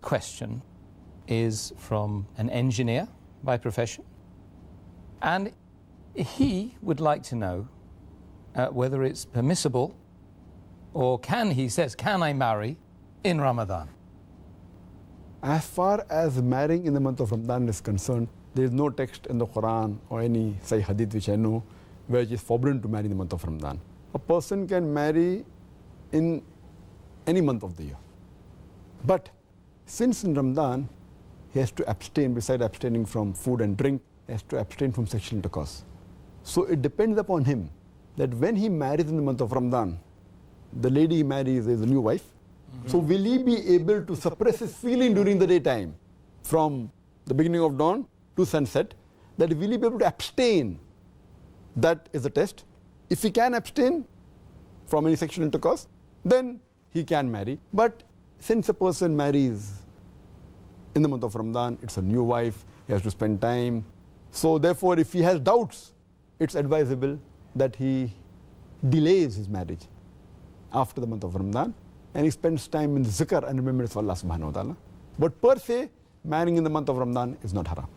question is from an engineer by profession, and he would like to know whether it's permissible or he says, can I marry in Ramadan? As far as marrying in the month of Ramadan is concerned, there is no text in the Quran or any Sahih Hadith which I know where it is forbidden to marry in the month of Ramadan. A person can marry in any month of the year. But since in Ramadan, he has to abstain, besides abstaining from food and drink, he has to abstain from sexual intercourse. So it depends upon him that when he marries in the month of Ramadan, the lady he marries is a new wife. So will he be able to suppress his feeling during the daytime from the beginning of dawn to sunset? That will he be able to abstain? That is the test. If he can abstain from any sexual intercourse, then he can marry. But since a person marries in the month of Ramadan, it's a new wife, he has to spend time. So therefore, if he has doubts, it's advisable that he delays his marriage after the month of Ramadan, and he spends time in the zikr and remembrance of Allah subhanahu wa ta'ala. But per se, marrying in the month of Ramadan is not haram.